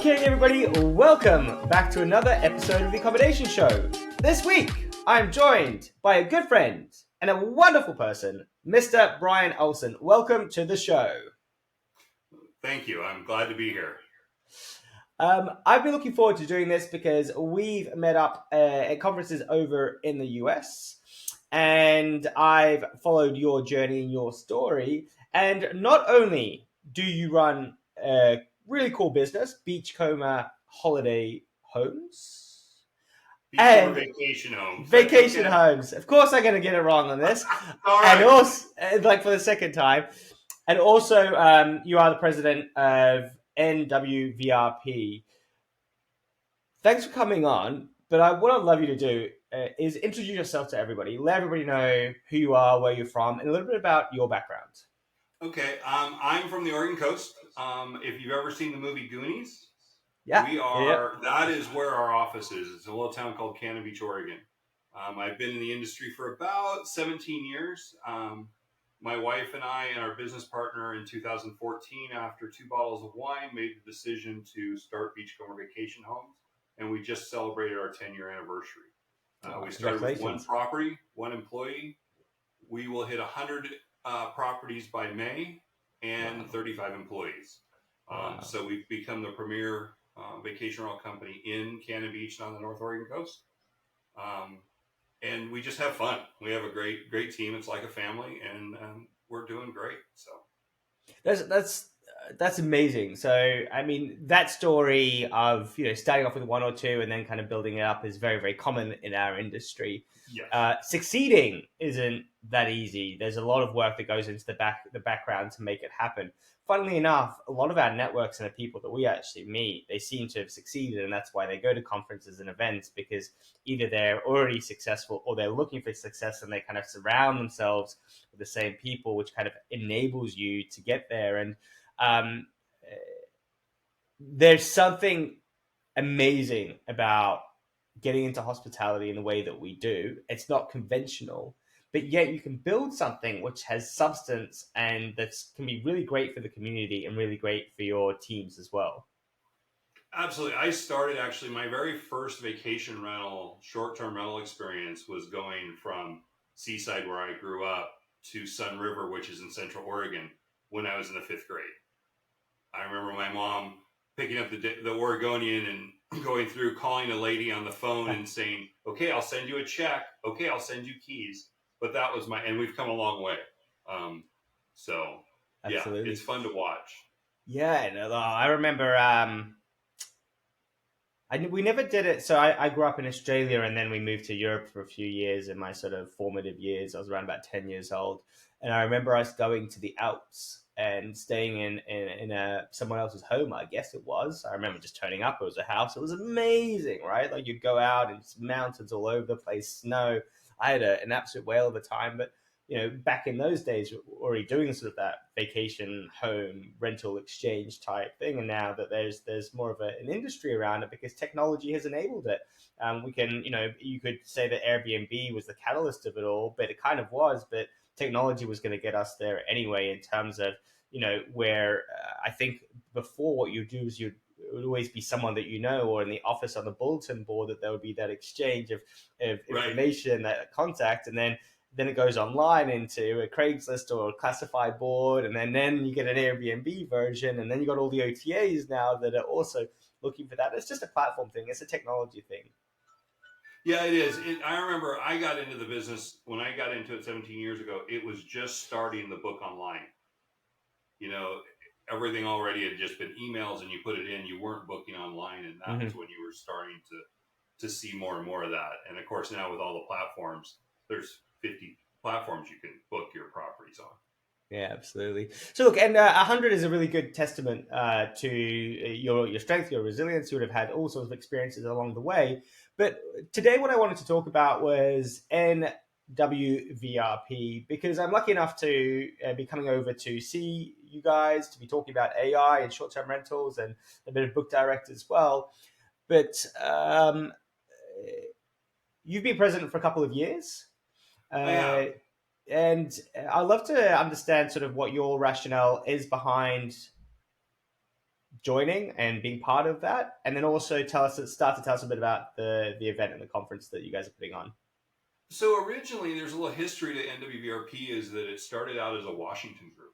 Okay, everybody, welcome back to another episode of the Accommodation Show. This week, I'm joined by a good friend and a wonderful person, Mr. Brian Olson. Welcome to the show. Thank you. I'm glad to be here. I've been looking forward to doing this because we've met up at conferences over in the US, and I've followed your journey and your story. And not only do you run a really cool business, Beachcomber Holiday Homes, Beachcomber and Vacation Homes. Vacation Homes. Of course, I'm going to get it wrong on this. All right. And also, like for the second time, and also you are the president of NWVRP. Thanks for coming on. But what I'd love you to do is introduce yourself to everybody. Let everybody know who you are, where you're from, and a little bit about your background. Okay. I'm from the Oregon coast. If you've ever seen the movie Goonies, Yeah. we are. That is where our office is. It's a little town called Cannon Beach, Oregon. I've been in the industry for about 17 years. My wife and I and our business partner in 2014, after 2 bottles of wine, made the decision to start Beachcomber Vacation Homes, and we just celebrated our 10-year anniversary. We started with one property, one employee. We will hit 100 properties by May and 35 employees. So we've become the premier vacation rental company in Cannon Beach and on the North Oregon coast. And we just have fun. We have a great team. It's like a family, and we're doing great. So that's amazing. So I mean, that story of starting off with one or two and then kind of building it up is very, very common in our industry. Yes. Succeeding isn't that easy. There's a lot of work that goes into the background to make it happen. Funnily enough, a lot of our networks and the people that we actually meet, they seem to have succeeded, and that's why they go to conferences and events, because either they're already successful or they're looking for success, and they kind of surround themselves with the same people, which kind of enables you to get there. And there's something amazing about getting into hospitality in the way that we do. It's not conventional, but yet you can build something which has substance and that can be really great for the community and really great for your teams as well. Absolutely. I started actually my very first vacation rental, short-term rental experience was going from Seaside, where I grew up, to Sun River, which is in Central Oregon, when I was in the 5th grade. I remember my mom picking up the Oregonian and going through, calling a lady on the phone and saying, "Okay, I'll send you a check. Okay, I'll send you keys." But that was and we've come a long way. So Absolutely. Yeah, it's fun to watch. Yeah, no, I remember. We never did it. So I grew up in Australia, and then we moved to Europe for a few years in my sort of formative years. I was around about 10 years old. And I remember us going to the Alps and staying in someone else's home, I guess it was. I remember just turning up. It was a house. It was amazing, right? Like you'd go out and it's mountains all over the place, snow. I had an absolute whale of a time. But back in those days, we were already doing sort of that vacation home rental exchange type thing. And now that there's more of an industry around it because technology has enabled it. We can, you could say that Airbnb was the catalyst of it all, but it kind of was. But technology was going to get us there anyway, in terms of, where I think before what you do is it would always be someone that or in the office on the bulletin board, that there would be that exchange of information, that contact, and then it goes online into a Craigslist or a classified board, and then you get an Airbnb version, and then you got all the OTAs now that are also looking for that. It's just a platform thing. It's a technology thing. Yeah, it is. I remember I got into the business when I got into it 17 years ago. It was just starting the book online. Everything already had just been emails, and you put it in. You weren't booking online, and that was when you were starting to see more and more of that. And of course, now with all the platforms, there's 50 platforms you can book your properties on. Yeah, absolutely. So look, and 100 is a really good testament to your strength, your resilience. You would have had all sorts of experiences along the way. But today what I wanted to talk about was NWVRP, because I'm lucky enough to be coming over to see you guys, to be talking about AI and short-term rentals and a bit of book direct as well. But you've been president for a couple of years. And I'd love to understand sort of what your rationale is behind joining and being part of that, and then also start to tell us a bit about the event and the conference that you guys are putting on. So originally, there's a little history to NWVRP. Is that it started out as a Washington group.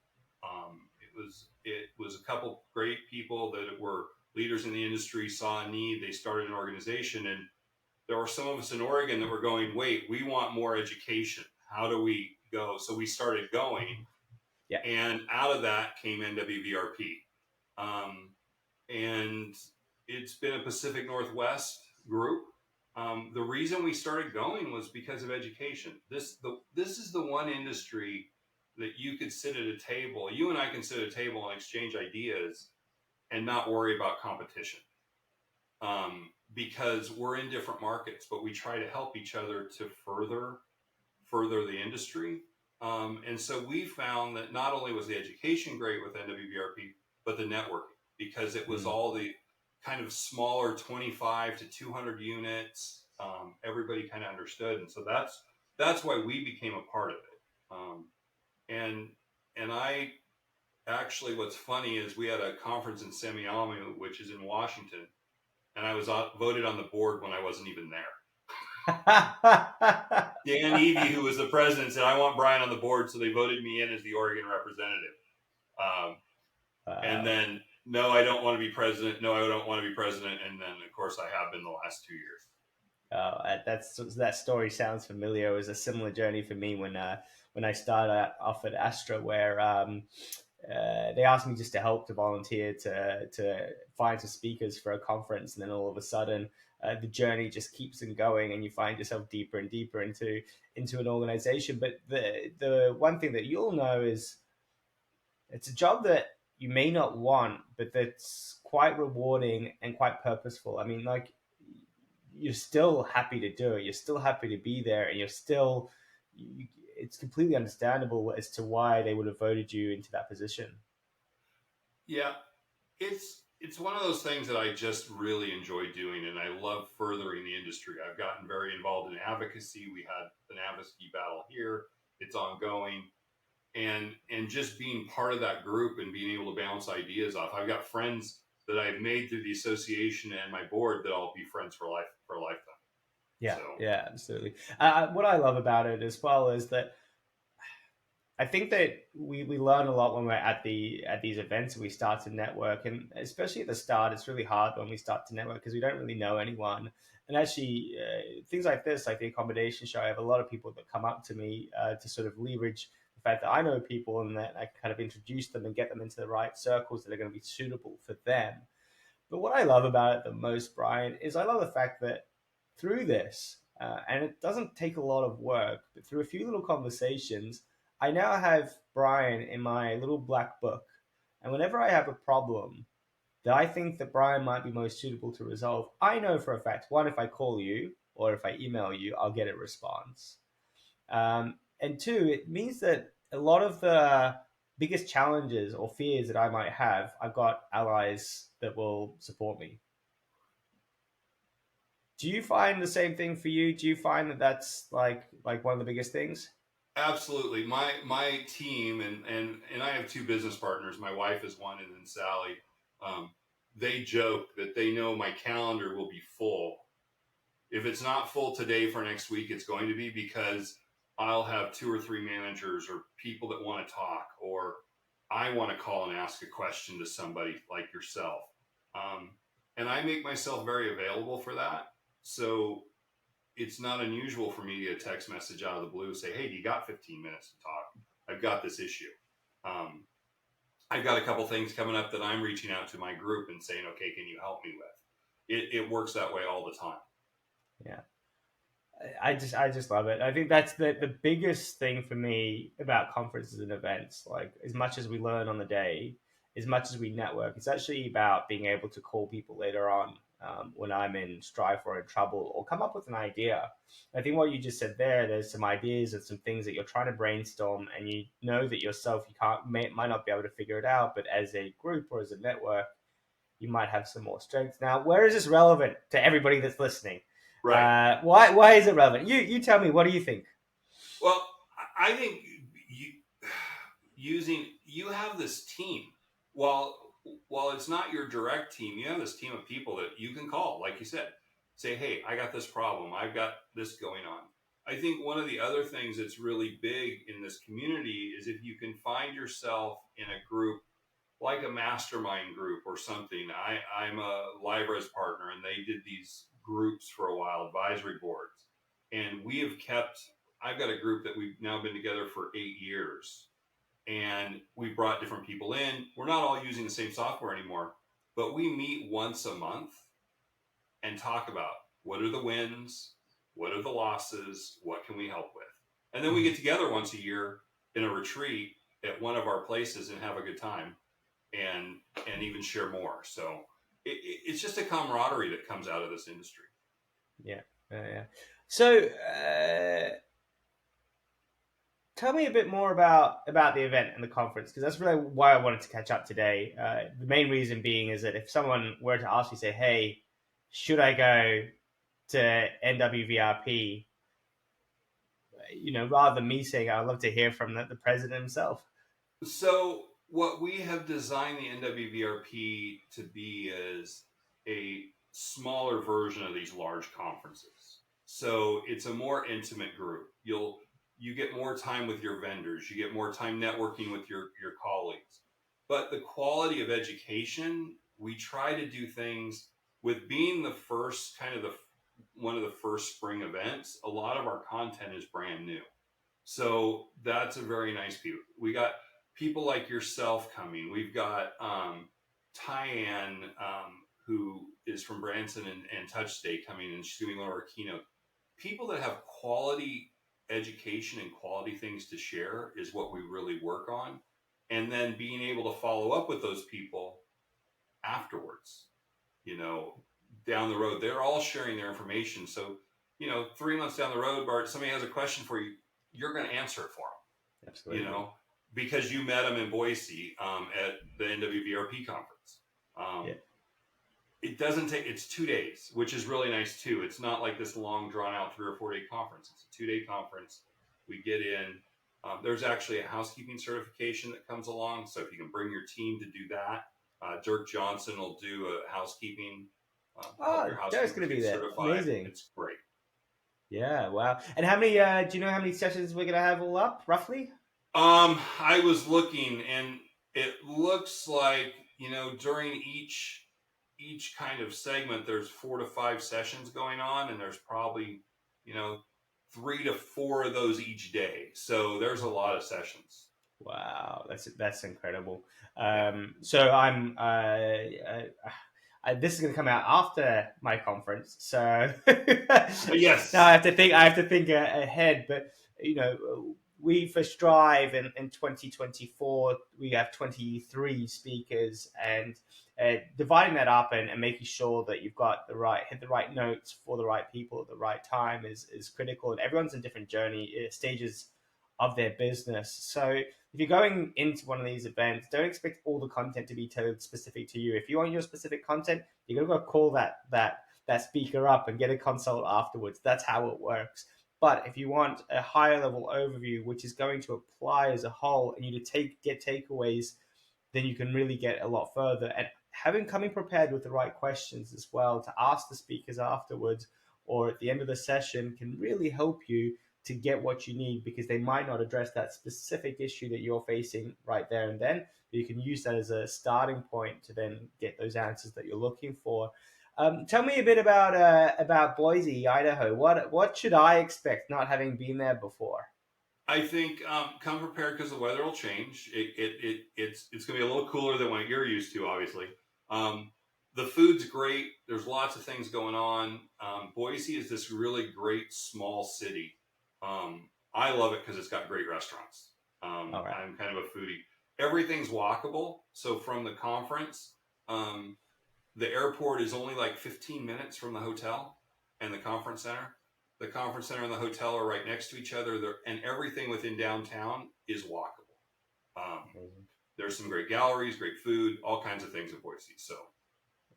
It was a couple great people that were leaders in the industry, saw a need, they started an organization, and there were some of us in Oregon that were going, wait, we want more education. How do we go? So we started going, Yeah. and out of that came NWVRP. Um, and it's been a Pacific Northwest group. The reason we started going was because of education. This is the one industry that you could sit at a table. You and I can sit at a table and exchange ideas and not worry about competition, because we're in different markets, but we try to help each other to further the industry. And so we found that not only was the education great with NWVRP, but the networking, because it was all the kind of smaller 25 to 200 units. Everybody kind of understood. And so that's why we became a part of it. And I actually, what's funny is we had a conference in Semiahmoo, which is in Washington, and I was voted on the board when I wasn't even there. Dan Evie, who was the president, said, I want Brian on the board. So they voted me in as the Oregon representative. And then, no, I don't want to be president. No, I don't want to be president. And then, of course, I have been the last 2 years. That story sounds familiar. It was a similar journey for me when I started off at Astra, where they asked me just to help to volunteer to find some speakers for a conference, and then all of a sudden the journey just keeps on going, and you find yourself deeper and deeper into an organization. But the one thing that you'll know is it's a job that you may not want, but that's quite rewarding and quite purposeful. I mean, like, you're still happy to do it. You're still happy to be there, and it's completely understandable as to why they would have voted you into that position. Yeah, it's one of those things that I just really enjoy doing, and I love furthering the industry. I've gotten very involved in advocacy. We had an advocacy battle here. It's ongoing. And just being part of that group and being able to bounce ideas off. I've got friends that I've made through the association and my board that I'll be friends for a lifetime. Yeah, So. yeah, absolutely. What I love about it as well is that I think that we learn a lot when we're at these events and we start to network, and especially at the start, it's really hard when we start to network because we don't really know anyone. And actually, things like this, like the accommodation show, I have a lot of people that come up to me to sort of leverage the fact that I know people and that I can kind of introduce them and get them into the right circles that are going to be suitable for them. But what I love about it the most, Brian, is I love the fact that through this, and it doesn't take a lot of work, but through a few little conversations, I now have Brian in my little black book. And whenever I have a problem that I think that Brian might be most suitable to resolve, I know for a fact, one, if I call you or if I email you, I'll get a response. And two, it means that a lot of the biggest challenges or fears that I might have, I've got allies that will support me. Do you find the same thing for you? Do you find that that's like one of the biggest things? Absolutely. My team and I have two business partners. My wife is one, and then Sally. They joke that they know my calendar will be full. If it's not full today for next week, it's going to be because I'll have two or three managers or people that want to talk, or I want to call and ask a question to somebody like yourself. Um, and I make myself very available for that. So it's not unusual for me to get a text message out of the blue, say, hey, do you got 15 minutes to talk? I've got this issue. Um, I've got a couple things coming up that I'm reaching out to my group and saying, okay, can you help me with? It works that way all the time. Yeah. I just love it. I think that's the biggest thing for me about conferences and events. Like, as much as we learn on the day, as much as we network, it's actually about being able to call people later on when I'm in strife or in trouble, or come up with an idea. I think what you just said there's some ideas and some things that you're trying to brainstorm, and you know that yourself you might not be able to figure it out, but as a group or as a network, you might have some more strength. Now, where is this relevant to everybody that's listening? Right. Why is it relevant? You tell me. What do you think? Well, I think you have this team. While while it's not your direct team, you have this team of people that you can call, like you said, say, hey, I got this problem, I've got this going on. I think one of the other things that's really big in this community is if you can find yourself in a group like a mastermind group or something. I'm a Libra's partner, and they did these groups for a while, advisory boards. And we have kept, I've got a group that we've now been together for 8 years, and we brought different people in. We're not all using the same software anymore, but we meet once a month and talk about what are the wins, what are the losses, what can we help with. And then we get together once a year in a retreat at one of our places and have a good time and even share more. So it's just a camaraderie that comes out of this industry. Yeah. Yeah. So, tell me a bit more about the event and the conference, because that's really why I wanted to catch up today. The main reason being is that if someone were to ask you, say, "Hey, should I go to NWVRP?" Rather than me saying, "I'd love to hear from the president himself." So what we have designed the NWVRP to be is a smaller version of these large conferences. So it's a more intimate group. You get more time with your vendors, you get more time networking with your colleagues. But the quality of education, we try to do things with being the first kind of the one of the first spring events. A lot of our content is brand new. So that's a very nice people. We got people like yourself coming. We've got Tyann, who is from Branson and Touch State, coming, and she's doing one of our keynote. People that have quality education and quality things to share is what we really work on. And then being able to follow up with those people afterwards, you know, down the road. They're all sharing their information. So, 3 months down the road, Bart, somebody has a question for you, you're going to answer it for them, Absolutely. because you met them in Boise at the NWVRP conference. Yeah. It doesn't take, it's 2 days, which is really nice too. It's not like this long, drawn out 3 or 4 day conference. It's a 2 day conference. We get in. There's actually a housekeeping certification that comes along. So if you can bring your team to do that, Dirk Johnson will do a housekeeping, help Oh, your Derek's housekeepers going to be get there. certified. Amazing. It's great. Yeah. Wow. And how many? Do you know how many sessions we're going to have all up, roughly? I was looking, and it looks like, during each kind of segment, there's 4 to 5 sessions going on, and there's probably, you know 3 to 4 of those each day. So there's a lot of sessions. Wow, that's incredible. Yeah. So this is going to come out after my conference, so now Yes. I have to think ahead. But we for Strive in 2024 we have 23 speakers, and dividing that up and making sure that you've got hit the right notes for the right people at the right time is critical. And everyone's in different journey stages of their business. So if you're going into one of these events, don't expect all the content to be tailored specific to you. If you want your specific content, you're gonna go call that speaker up and get a consult afterwards. That's how it works. But if you want a higher level overview, which is going to apply as a whole, and you to get takeaways, then you can really get a lot further. And coming prepared with the right questions as well to ask the speakers afterwards or at the end of the session can really help you to get what you need, because they might not address that specific issue that you're facing right there and then. But you can use that as a starting point to then get those answers that you're looking for. Tell me a bit about Boise, Idaho. What should I expect, not having been there before? I think come prepared, because the weather will change. It's going to be a little cooler than what you're used to, obviously. The food's great. There's lots of things going on. Boise is this really great small city. I love it because it's got great restaurants. All right. I'm kind of a foodie. Everything's walkable. So from the conference, um, the airport is only like 15 minutes from the hotel and the conference center. The conference center and the hotel are right next to each other, and everything within downtown is walkable. Um, Amazing. there's some great galleries, great food, all kinds of things in Boise. So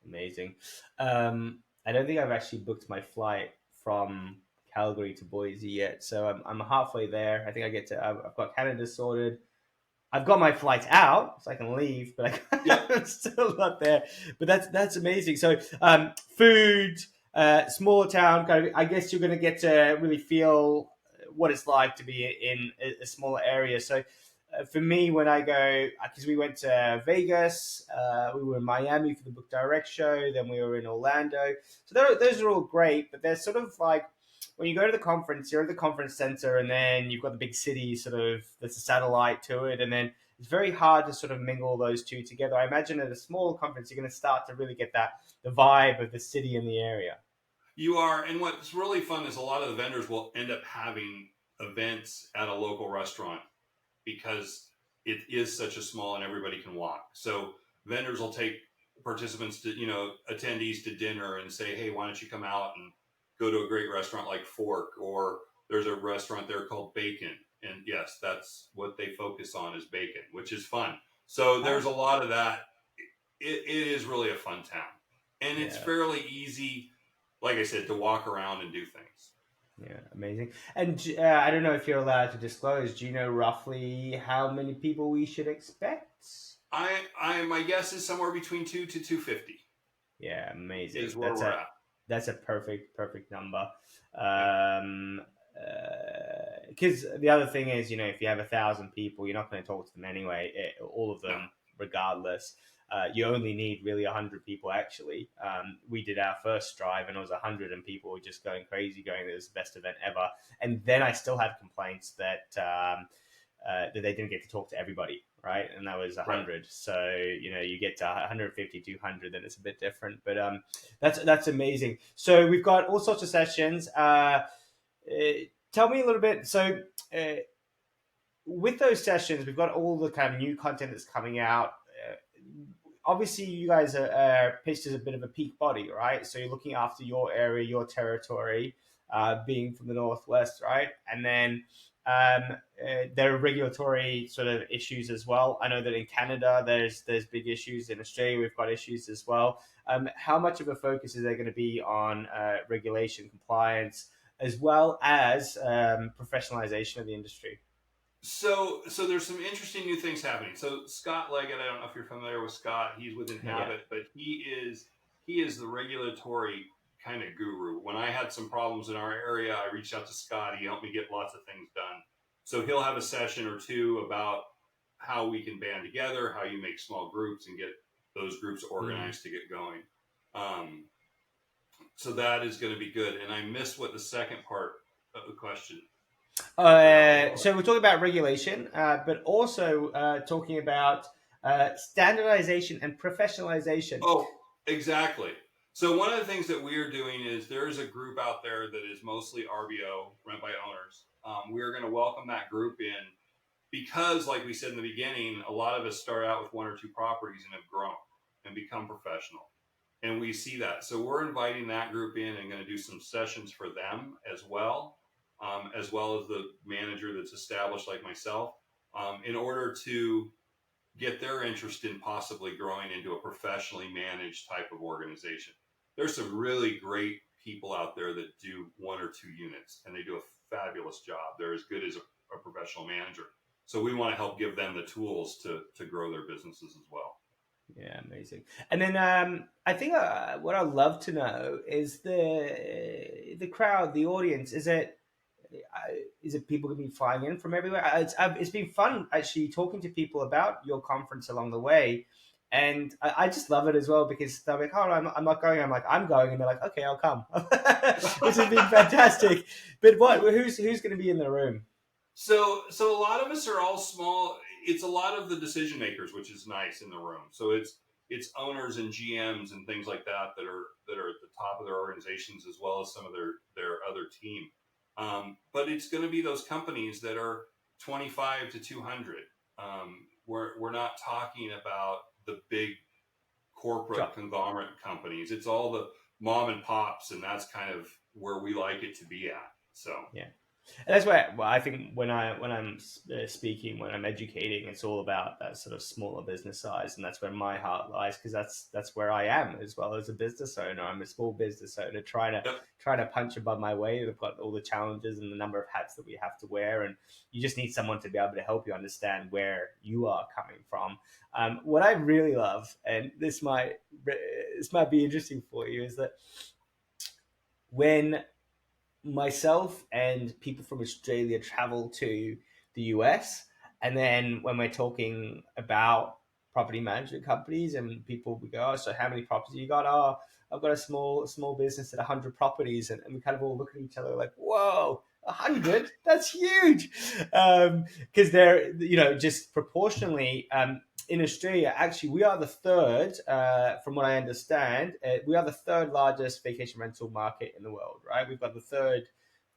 Amazing. I don't think I've actually booked my flight from Calgary to Boise yet, so I'm halfway there. I think I've got Canada sorted. I've got my flights out, so I can leave, but Yep. I'm still not there. But that's amazing. So food, small town, kind of. I guess you're going to get to really feel what it's like to be in a smaller area. So for me, when I go, because we went to Vegas, we were in Miami for the Book Direct show, then we were in Orlando. So those are all great, but they're sort of like when you go to the conference, you're at the conference center, and then you've got the big city sort of there's a satellite to it, and then it's very hard to sort of mingle those two together. I imagine at a small conference, you're going to start to really get that the vibe of the city and the area. You are, and what's really fun is a lot of the vendors will end up having events at a local restaurant because it is such a small and everybody can walk. So vendors will take participants to, attendees to dinner and say, hey, why don't you come out and go to a great restaurant like Fork, or there's a restaurant there called Bacon. And yes, that's what they focus on is bacon, which is fun. So there's a Ah, lot of that. It is really a fun town. And it's yeah, fairly easy, like I said, to walk around and do things. yeah, amazing. And I don't know if you're allowed to disclose. Do you know roughly how many people we should expect? My guess is somewhere between 2 to 250 Yeah, amazing. is where we're at. That's a perfect number. Yep. Um, because the other thing is, if you have 1,000 people, you're not going to talk to them anyway. All of No. them, regardless. You only need really 100 people. Actually, we did our first drive, and it was 100, and people were just going crazy, going, "This is the best event ever." And then I still had complaints that they didn't get to talk to everybody, right? And that was Right. 100. So you get to 150, 200, then it's a bit different. But that's amazing. So we've got all sorts of sessions. Tell me a little bit. So uh, with those sessions, we've got all the kind of new content that's coming out. Obviously, you guys are pitched as a bit of a peak body, right? So you're looking after your area, your territory, being from the northwest, right? And then there are regulatory sort of issues as well. I know that in Canada, there's big issues. In Australia, we've got issues as well. How much of a focus is there going to be on regulation, compliance, as well as professionalization of the industry? So there's some interesting new things happening. So Scott Leggett, I don't know if you're familiar with Scott. He's with Not yet. Inhabit, but he is the regulatory kind of guru. When I had some problems in our area, I reached out to Scott. He helped me get lots of things done. So he'll have a session or two about how we can band together, how you make small groups and get those groups Mm. organized to get going. Um, so that is going to be good. And I missed what the second part of the question was about. What was So we're talking about regulation, but also talking about standardization and professionalization. Oh, exactly. So one of the things that we are doing is there is a group out there that is mostly RBO, rent by owners. We are going to welcome that group in because, like we said in the beginning, a lot of us start out with one or two properties and have grown and become professional. And we see that. So we're inviting that group in and going to do some sessions for them as well as the manager that's established like myself, in order to get their interest in possibly growing into a professionally managed type of organization. There's some really great people out there that do one or two units and they do a fabulous job. They're as good as a professional manager. So we want to help give them the tools to grow their businesses as well. Yeah, amazing. And then I think what I'd love to know is the crowd, the audience. Is it people going to be flying in from everywhere? It's been fun actually talking to people about your conference along the way, and I just love it as well because they're like, "Oh, I'm not going." I'm like, "I'm going," and they're like, "Okay, I'll come," which has been fantastic. But who's going to be in the room? So a lot of us are all small. It's a lot of the decision makers, which is nice in the room. So it's owners and GMs and things like that are at the top of their organizations as well as some of their other team. But it's going to be those companies that are 25 to 200. We're not talking about the big corporate Sure. conglomerate companies. It's all the mom and pops, and that's kind of where we like it to be at. So Yeah. And that's where, well, I think when I'm speaking, when I'm educating, it's all about that sort of smaller business size, and that's where my heart lies, because that's where I am as well as a business owner. I'm a small business owner Yep. trying to punch above my weight. I've got all the challenges and the number of hats that we have to wear, and you just need someone to be able to help you understand where you are coming from. What I really love, and this might be interesting for you, is that when myself and people from Australia travel to the US. And then when we're talking about property management companies and people, we go, oh, so how many properties you got? Oh, I've got a small business at 100 properties. And we kind of all look at each other like, whoa, 100? That's huge. Because they're, just proportionally, in Australia, actually, we are the third, from what I understand, we are the third largest vacation rental market in the world, right? We've got the third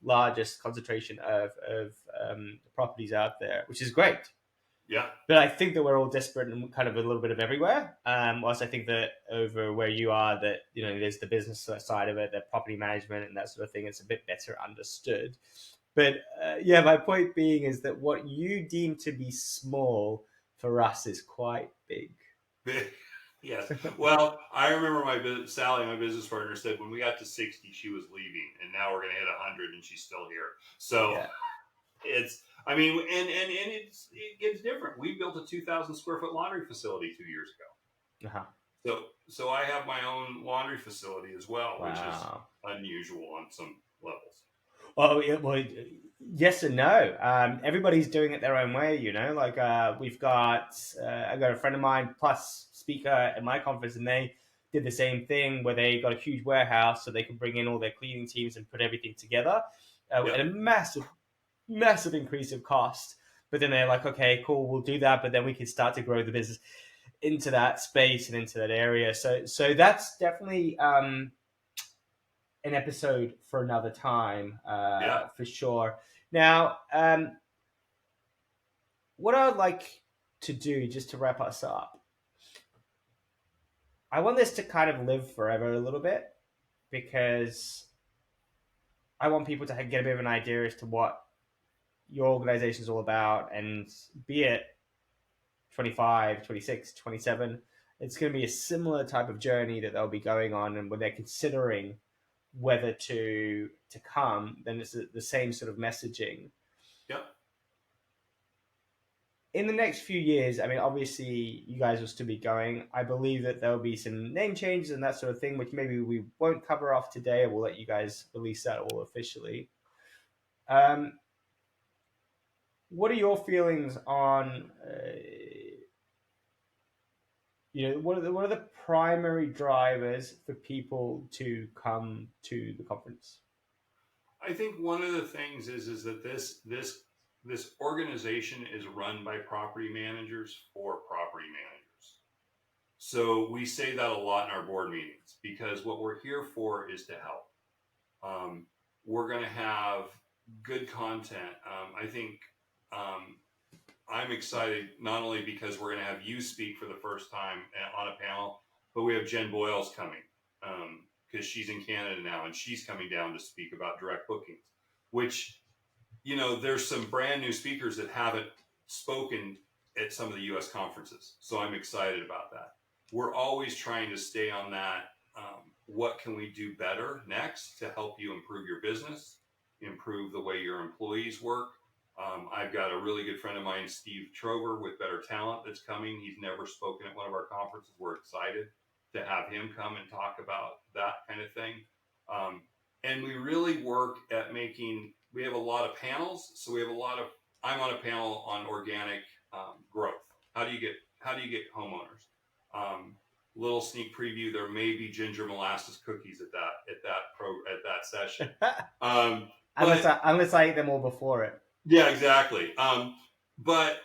largest concentration of properties out there, which is great. Yeah. But I think that we're all desperate and kind of a little bit of everywhere. Whilst I think that over where you are, that there's the business side of it, the property management and that sort of thing. It's a bit better understood. But yeah, my point being is that what you deem to be small for us is quite big. Yes. Well, I remember Sally, my business partner, said when we got to 60, she was leaving, and now we're going to hit 100, and she's still here. So Yeah. it's, I mean, and it gets different. We built a 2,000 square foot laundry facility 2 years ago. Uh-huh. So I have my own laundry facility as well, which is Wow. unusual on some levels. Oh, yeah, well, yes and no. Everybody's doing it their own way, Like we've got, I got a friend of mine plus speaker at my conference, and they did the same thing where they got a huge warehouse so they could bring in all their cleaning teams and put everything together, Yep. at a massive increase of cost. But then they're like, okay, cool, we'll do that, but then we can start to grow the business into that space and into that area. So that's definitely an episode for another time, Yeah. for sure. Now, what I would like to do, just to wrap us up, I want this to kind of live forever a little bit, because I want people to get a bit of an idea as to what your organization is all about, and be it 25, 26, 27, it's going to be a similar type of journey that they'll be going on, and when they're considering whether to come, then it's the same sort of messaging. Yep. In the next few years, I mean, obviously, you guys will still be going. I believe that there'll be some name changes and that sort of thing, which maybe we won't cover off today. We'll let you guys release that all officially. Um, what are your feelings on, what are the primary drivers for people to come to the conference? I think one of the things is that this organization is run by property managers for property managers. So we say that a lot in our board meetings, because what we're here for is to help. We're going to have good content. I think I'm excited not only because we're going to have you speak for the first time on a panel, but we have Jen Boyles coming, because she's in Canada now, and she's coming down to speak about direct bookings, which, there's some brand new speakers that haven't spoken at some of the US conferences. So I'm excited about that. We're always trying to stay on that. What can we do better next to help you improve your business, improve the way your employees work? I've got a really good friend of mine, Steve Trover, with Better Talent, that's coming. He's never spoken at one of our conferences. We're excited to have him come and talk about that kind of thing. And we really work at we have a lot of panels. So I'm on a panel on organic growth. How do you get homeowners? Little sneak preview: there may be ginger molasses cookies at that session. Unless I eat them all before it. Yeah, exactly. But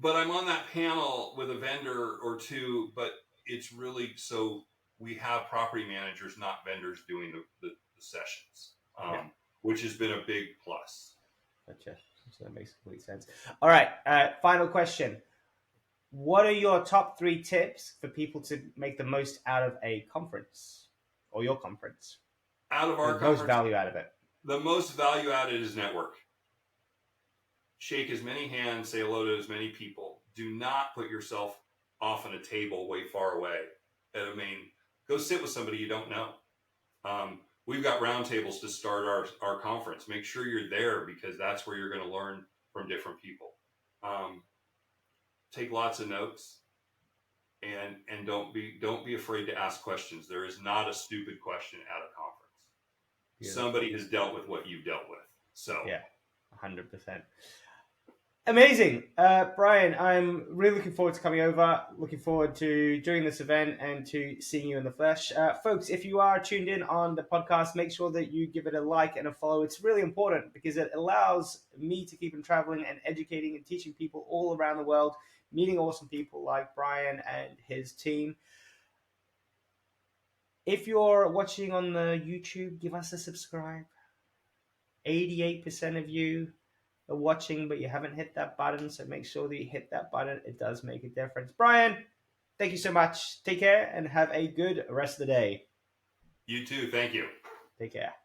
I'm on that panel with a vendor or two, but it's really so we have property managers, not vendors, doing the sessions, Yeah. which has been a big plus. Gotcha. So that makes complete sense. All right. Final question. What are your top 3 tips for people to make the most out of a conference, or your conference? Out of our The most conference, value out of it. The most value added is network. Shake as many hands, say hello to as many people. Do not put yourself off on a table way far away at a main. Go sit with somebody you don't know. We've got roundtables to start our conference. Make sure you're there because that's where you're going to learn from different people. Take lots of notes and don't be afraid to ask questions. There is not a stupid question at a conference. Beautiful. Somebody has dealt with what you've dealt with. So yeah, 100%. Amazing. Brian, I'm really looking forward to coming over, looking forward to doing this event and to seeing you in the flesh. Folks, if you are tuned in on the podcast, make sure that you give it a like and a follow. It's really important because it allows me to keep on traveling and educating and teaching people all around the world, meeting awesome people like Brian and his team. If you're watching on the YouTube, give us a subscribe. 88% of you are watching, but you haven't hit that button, so make sure that you hit that button. It does make a difference. Brian, thank you so much. Take care and have a good rest of the day. You too. Thank you. Take care.